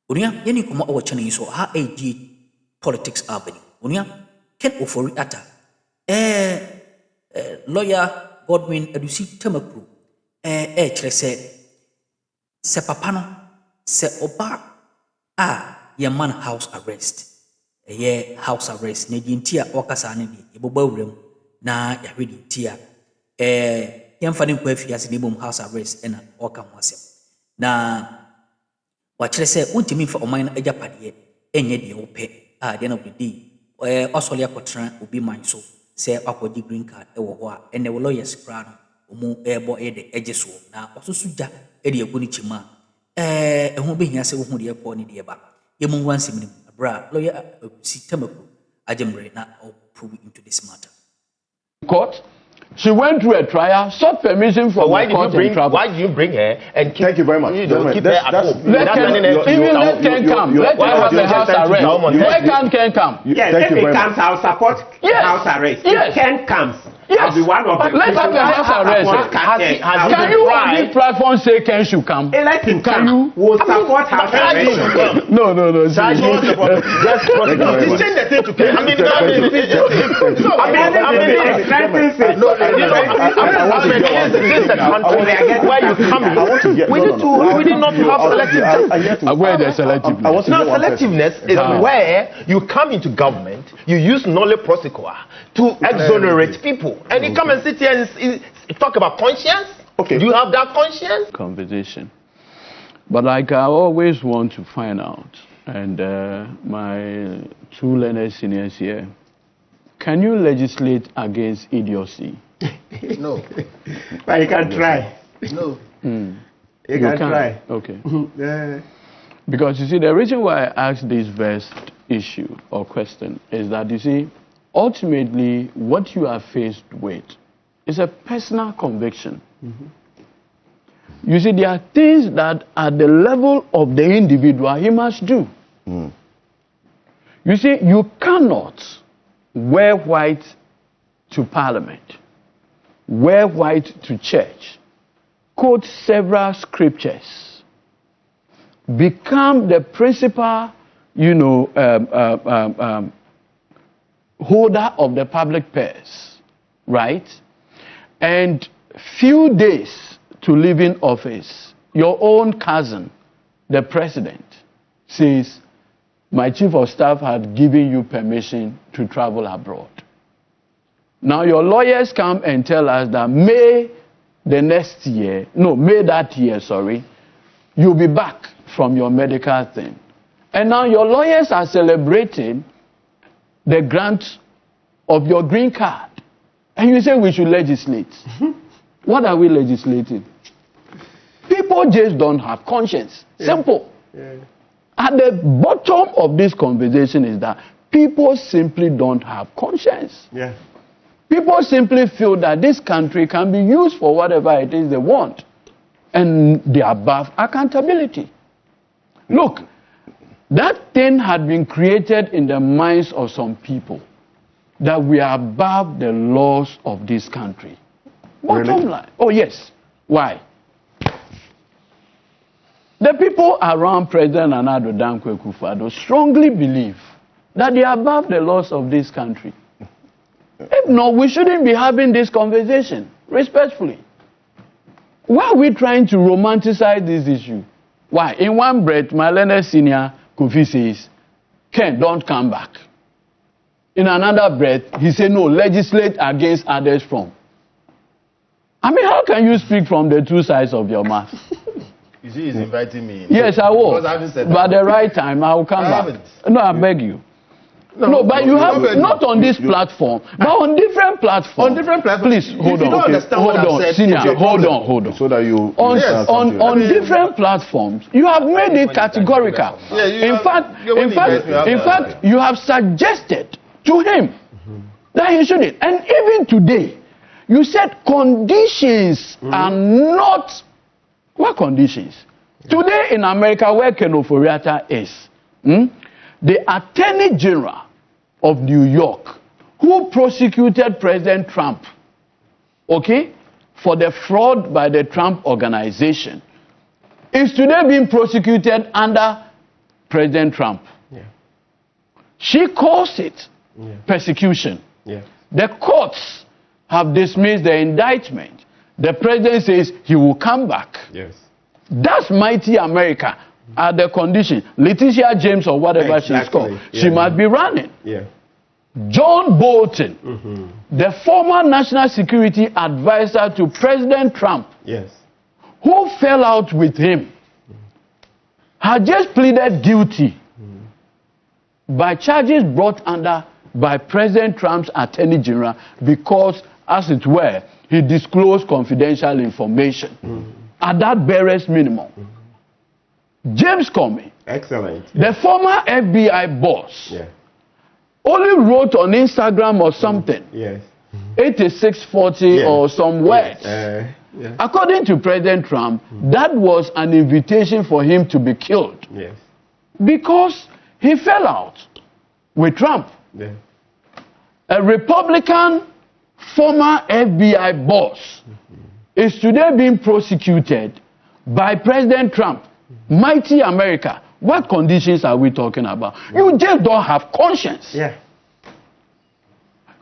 Unia, yeni kuma awa chani so ha AG politics abani. Unia, ken ofori ata. Lawyer Godwin Edusi Tamakloe. Chere se papano, se oba ye man house arrest. Ye house arrest. Ne dintia wakasa ne bi. Yeboba urem na yahwe dintia. Yemfani kwa fiasi ni bom house arrest ena waka mwasem. Na wachere se untimi fa oman ajapade enye de ope at the end of the day osole akotra obi man so se akodi green card ewo ho a ene wo lawyers kra no omu ebo de ejeso na ososuja e de eguni chima ehun be hia se wo hu de ekọ ni de ba yemu wansim ni bra lawyer si Tamakloe ajemre na prove into this matter. Court. She went through a trial, sought permission from the court and travel. Why did you bring her? And thank you very much. You don't keep her at home. Let Ken come. Let her have the house arrest. Why can't Ken come? Yes, if he comes, I'll support house arrest. If Ken comes, I'll be one of them. Let's have the house arrest. Can you on this platform say Ken should come? Let him come. We'll support house arrest. No. He's saying the thing to Ken. Where you coming? We need not to have selectiveness. Where there's selectiveness? No, selectiveness is where you come into government, you use nolle prosequa to exonerate people, and you come and sit here and talk about conscience. Okay, do you have that conscience? Conversation, but like I always want to find out, and my two learned seniors here, can you legislate against idiocy? No. But you can try. No. You can try. Okay. Because you see, the reason why I asked this first issue or question is that, you see, ultimately what you are faced with is a personal conviction. You see, there are things that at the level of the individual he must do. You see, you cannot wear white to parliament, wear white to church, quote several scriptures, become the principal, holder of the public purse, right? And few days to leave in office, your own cousin, the president, says, my chief of staff had given you permission to travel abroad. Now your lawyers come and tell us that May that year, you'll be back from your medical thing. And now your lawyers are celebrating the grant of your green card. And you say we should legislate. What are we legislating? People just don't have conscience. Simple. At the bottom of this conversation is that people simply don't have conscience. People simply feel that this country can be used for whatever it is they want. And they are above accountability. Look, that thing had been created in the minds of some people, that we are above the laws of this country. Bottom line. Oh, yes. Why? The people around President Ǎrrěsť Dankwa Akufo-Addo strongly believe that they are above the laws of this country. If not, we shouldn't be having this conversation, respectfully. Why are we trying to romanticize this issue? Why? In one breath, my learned senior, Kofi, says, Ken, don't come back. In another breath, he said, no, legislate against others from. I mean, how can you speak from the two sides of your mouth? You see, he's inviting me. Yes, I will. But at the right time, I will come back. No, I beg you. No, but you have not on this platform, but on different platforms. On different platforms. Please hold on, senior. Hold on. So that you on different platforms, you have made it categorical. In fact, you have suggested to him that he shouldn't. And even today, you said conditions are not. What conditions? Today in America, where Ken Ofori-Atta is, the Attorney General of New York, who prosecuted President Trump, for the fraud by the Trump organization, is today being prosecuted under President Trump. Yeah. She calls it persecution. Yeah. The courts have dismissed the indictment. The president says he will come back. Yes. That's mighty America at the condition. Letitia James or whatever she's called, she must be running. Yeah. John Bolton, the former national security advisor to President Trump, Yes. who fell out with him, had just pleaded guilty by charges brought under by President Trump's Attorney General because, as it were, he disclosed confidential information at that barest minimum. James Comey, Excellent. the former FBI boss, Yeah. only wrote on Instagram or something, Yes. 8640 or some words. Yeah. According to President Trump, that was an invitation for him to be killed Yes. because he fell out with Trump. Yeah. A Republican former FBI boss is today being prosecuted by President Trump. Mighty America. What conditions are we talking about? You just don't have conscience. Yeah.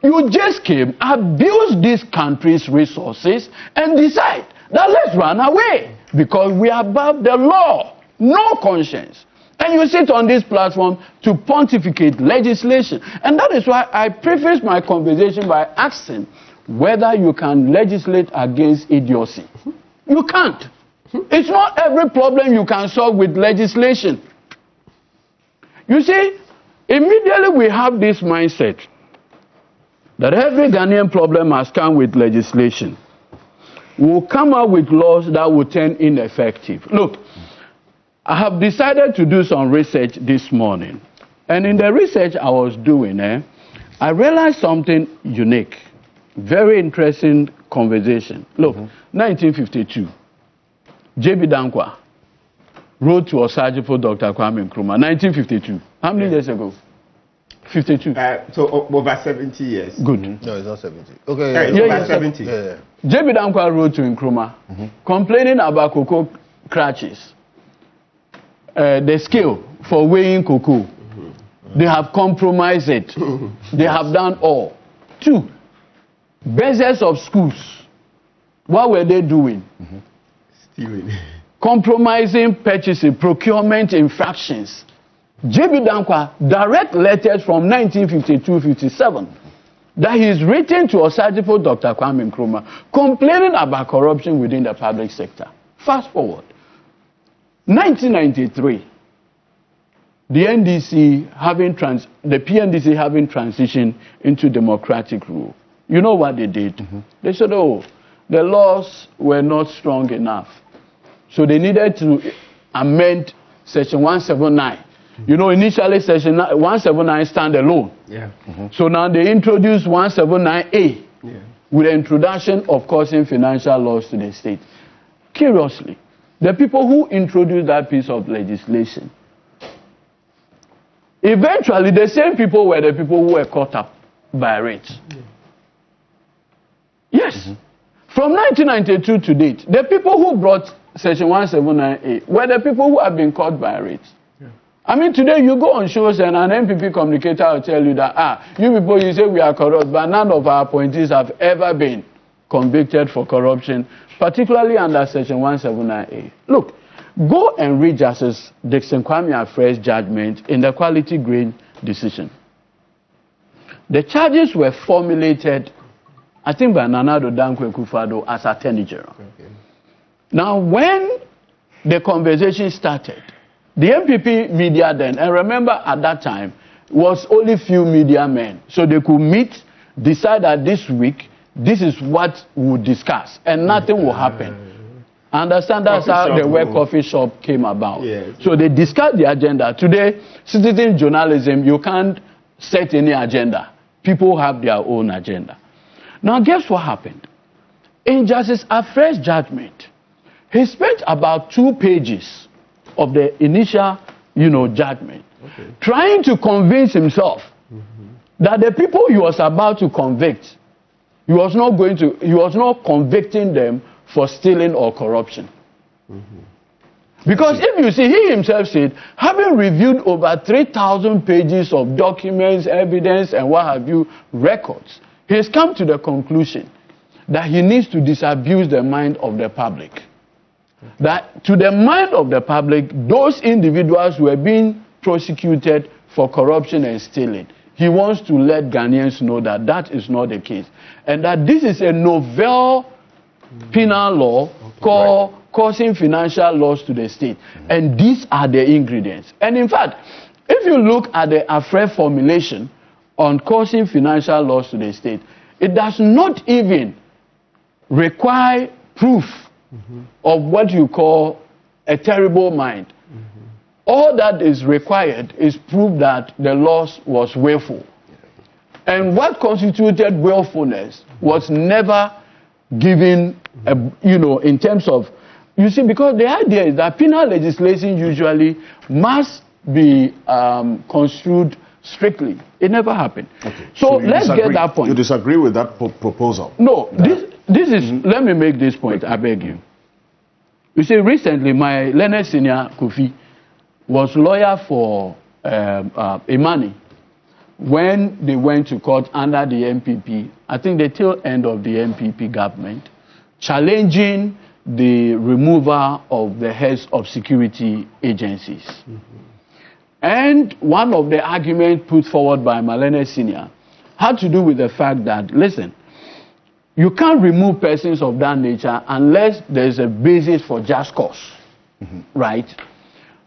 You just came, abuse this country's resources, and decide that let's run away because we are above the law. No conscience. And you sit on this platform to pontificate legislation. And that is why I preface my conversation by asking whether you can legislate against idiocy. You can't. It's not every problem you can solve with legislation. You see, immediately we have this mindset that every Ghanaian problem has come with legislation. We'll come up with laws that will turn ineffective. Look, I have decided to do some research this morning. And in the research I was doing, I realized something unique. Very interesting conversation. Look, 1952, J.B. Dankwa wrote to Osagyefo Dr. Kwame Nkrumah. 1952. How many years ago? 52. So over 70 years. Good. No, it's not 70. Okay. It's over 70. Yeah. J.B. Dankwa wrote to Nkrumah complaining about cocoa crutches. The scale for weighing cocoa. They have compromised it. They have done all. 2, bezels of schools. What were they doing? Stealing. Compromising purchasing, procurement infractions. J.B. Dankwa direct letters from 1952-57 that he's written to Osagyefo Dr. Kwame Nkrumah complaining about corruption within the public sector. Fast forward. 1993, the PNDC having transitioned into democratic rule. You know what they did? They said, oh, the laws were not strong enough. So they needed to amend Section 179. You know, initially Section 179 stand alone. Yeah. So now they introduced 179A with the introduction of causing financial loss to the state. Curiously, the people who introduced that piece of legislation, eventually the same people were the people who were caught up by rates. Yes. From 1992 to date, the people who brought Section 179A were the people who have been caught by rates. I mean, today you go on shows and an MPP communicator will tell you that, you people, you say we are corrupt, but none of our appointees have ever been convicted for corruption, particularly under Section 179A. Look, go and read Justice Dixon Kwame Afre's judgment in the quality grain decision. The charges were formulated, I think, by Nana Addo Dankwa Akufo-Addo as Attorney General. Now, when the conversation started, the MPP media then, and remember at that time, was only few media men. So they could meet, decide that this week, this is what we'll discuss, and nothing will happen. I understand that's how the word coffee shop came about. Yes. So they discussed the agenda. Today, citizen journalism, you can't set any agenda. People have their own agenda. Now, guess what happened? In Justice Afre's judgment, he spent about 2 pages of the initial, judgment, trying to convince himself that the people he was about to convict, he was not convicting them for stealing or corruption. Because if you see, he himself said, having reviewed over 3,000 pages of documents, evidence, and what have you, records, he has come to the conclusion that he needs to disabuse the mind of the public. That to the mind of the public, those individuals who are being prosecuted for corruption and stealing, he wants to let Ghanaians know that that is not the case. And that this is a novel penal law called causing financial loss to the state. And these are the ingredients. And in fact, if you look at the Ǎrrěsť formulation on causing financial loss to the state, it does not even require proof of what you call a terrible mind. All that is required is proof that the loss was willful. And what constituted willfulness was never given, in terms of, you see, because the idea is that penal legislation usually must be construed strictly. It never happened. Okay. So let's get that point. You disagree with that proposal? No, this is, let me make this point, I beg you. You see, recently my learned senior Kofi was lawyer for Imani when they went to court under the MPP, I think the tail end of the MPP government, challenging the removal of the heads of security agencies. And one of the arguments put forward by Malene Senior had to do with the fact that, listen, you can't remove persons of that nature unless there's a basis for just cause, right?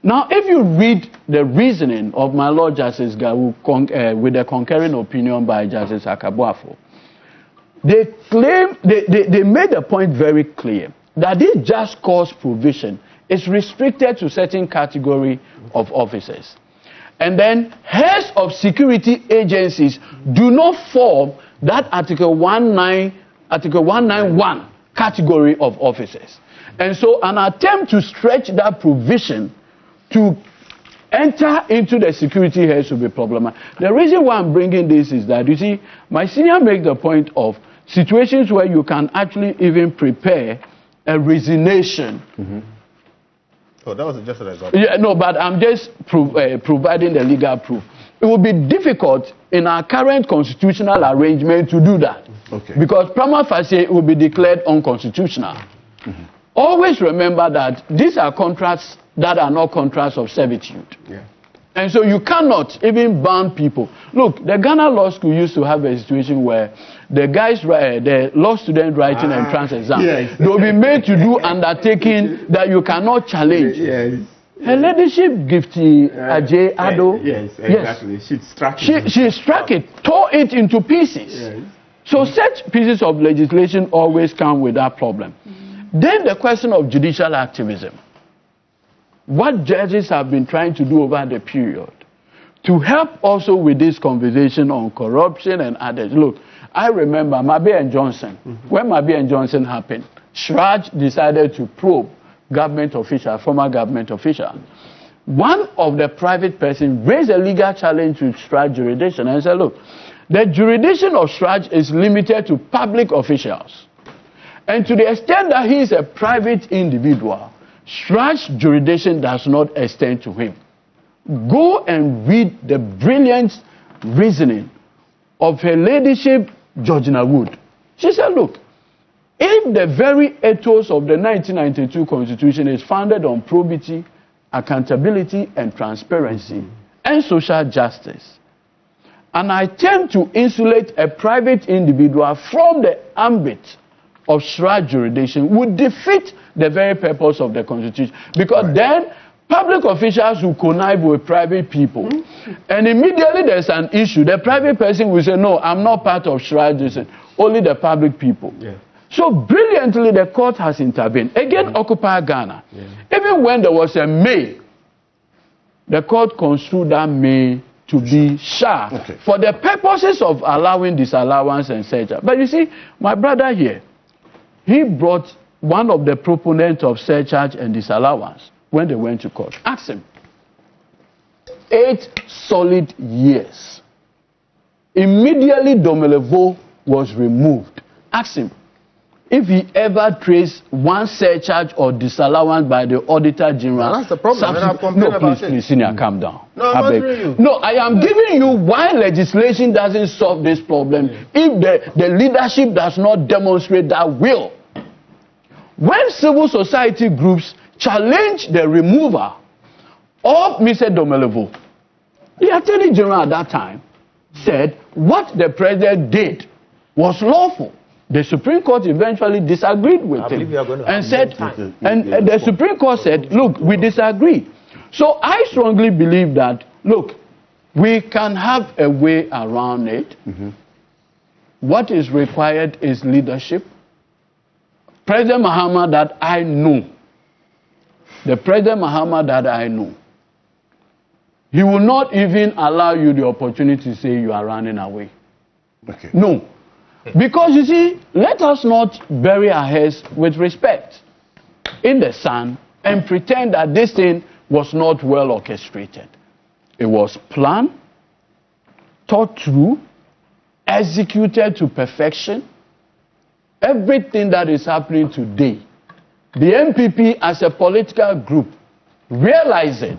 Now, if you read the reasoning of my Lord Justice Gawu with the concurring opinion by Justice Akabuafo, they claim, they made the point very clear that this just cause provision is restricted to certain category of officers. And then heads of security agencies do not form that Article 191 category of officers. And so an attempt to stretch that provision to enter into the security heads will be problematic. The reason why I'm bringing this is that, you see, my senior makes the point of situations where you can actually even prepare a resignation. Oh, that was just an example. Yeah, no, but I'm just providing the legal proof. It will be difficult in our current constitutional arrangement to do that. Okay. Because prima facie it will be declared unconstitutional. Always remember that these are contracts that are not contracts of servitude. Yeah. And so you cannot even ban people. Look, the Ghana Law School used to have a situation where the guys, the law student writing entrance exam, they will be made to do undertaking that you cannot challenge. Yes. Her ladyship, Gifty Ajay Ado, yes, exactly. She struck it. She struck it, tore it into pieces. Yes. So such pieces of legislation always come with that problem. Then the question of judicial activism. What judges have been trying to do over the period to help also with this conversation on corruption and others. Look, I remember Mabe and Johnson. When Mabe and Johnson happened, Šhǒcǩ decided to probe government official, former government official. One of the private persons raised a legal challenge to Šhǒcǩ jurisdiction and said, look, the jurisdiction of Šhǒcǩ is limited to public officials. And to the extent that he is a private individual, Šhǒcǩ's jurisdiction does not extend to him. Go and read the brilliant reasoning of Her Ladyship Georgina Wood. She said, look, if the very ethos of the 1992 Constitution is founded on probity, accountability, and transparency, and social justice, an attempt to insulate a private individual from the ambit of Šhǒcǩ jurisdiction would defeat the very purpose of the Constitution. Because then public officials will connive with private people. And immediately there's an issue. The private person will say, no, I'm not part of Šhǒcǩ jurisdiction. Only the public people. Yeah. So brilliantly the court has intervened. Again, Occupy Ghana. Yeah. Even when there was a May, the court construed that May to be sharp for the purposes of allowing disallowance and such. But you see, my brother here, he brought one of the proponents of surcharge and disallowance when they went to court. Ask him. 8 solid years. Immediately Domelevo was removed. Ask him. if he ever traced one surcharge or disallowance by the Auditor General. That's the problem. No, please, Senior, calm down. No, I'm answering you. No, I am giving you why legislation doesn't solve this problem if the leadership does not demonstrate that will. When civil society groups challenge the removal of Mr. Domelevo, the Attorney General at that time said what the president did was lawful. The Supreme Court eventually disagreed with him and said, and the Supreme Court said, look, we disagree. So I strongly believe that, look, we can have a way around it. What is required is leadership. President Mahama that I know, the President Mahama that I know, he will not even allow you the opportunity to say you are running away. Okay. No. Because you see, let us not bury our heads with respect in the sand and pretend that this thing was not well orchestrated. It was planned, thought through, executed to perfection. Everything that is happening today, the MPP as a political group realizing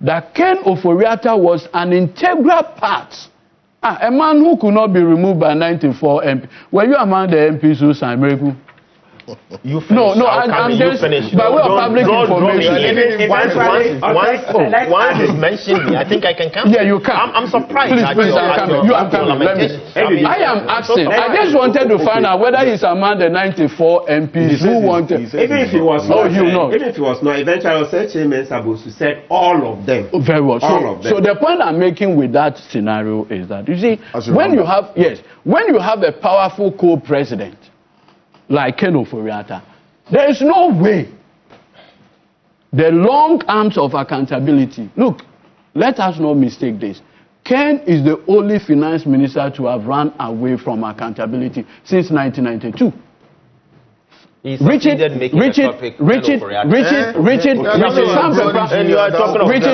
that Ken Ofori-Atta was an integral part. A man who could not be removed by 94 MP. Were you among the MPs who signed Miracle? You finished. No, I'm just by way of public information. Once it's mentioned, I think I can come. Yeah, you can. I'm surprised. Please, I'm coming. I'm coming. I am asking. I just wanted to find out whether he's among the 94 MPs who wanted. Even if he was not, even if he was not, eventually Sir Chairman Sabusu said all of them. Very well. All of them. So the point I'm making with that scenario is that, you see, when you have a powerful co-president like Ken Ofori-Atta, there is no way the long arms of accountability. Look, let us not mistake this. Ken is the only finance minister to have run away from accountability since 1992. Richard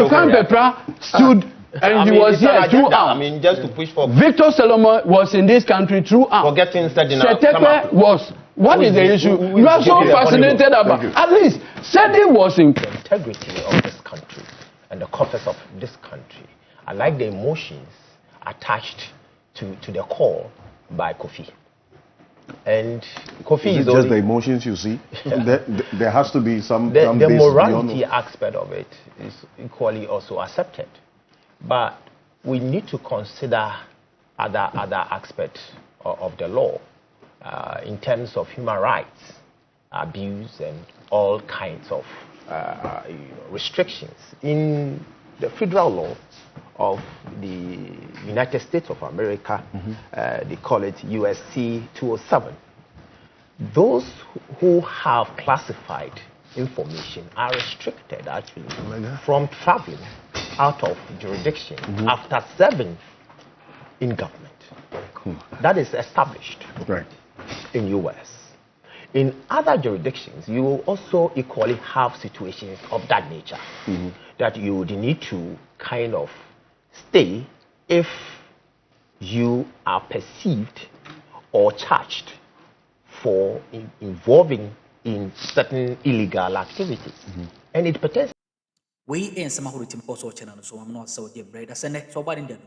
Kampepra stood and he was here throughout. I mean, just to push for. Victor Solomon was in this country throughout. Forgetting Setepe was. What is the issue? You are so fascinated about. At least Sedi was in. The integrity of this country and the corpus of this country. I like the emotions attached to the call by Kofi. And Kofi is just the emotions you see. There has to be some. The morality aspect of it is equally also accepted. But we need to consider other aspects of the law in terms of human rights, abuse, and all kinds of restrictions. In the federal law of the United States of America, they call it USC 207. Those who have classified information are restricted actually from traveling out of jurisdiction after serving in government. That is established in US. In other jurisdictions, you will also equally have situations of that nature that you would need to kind of stay if you are perceived or charged for involving in certain illegal activities. And it pertains. We in some of the Tim Koso channel, so I'm not so dear bread. I send it so bad in the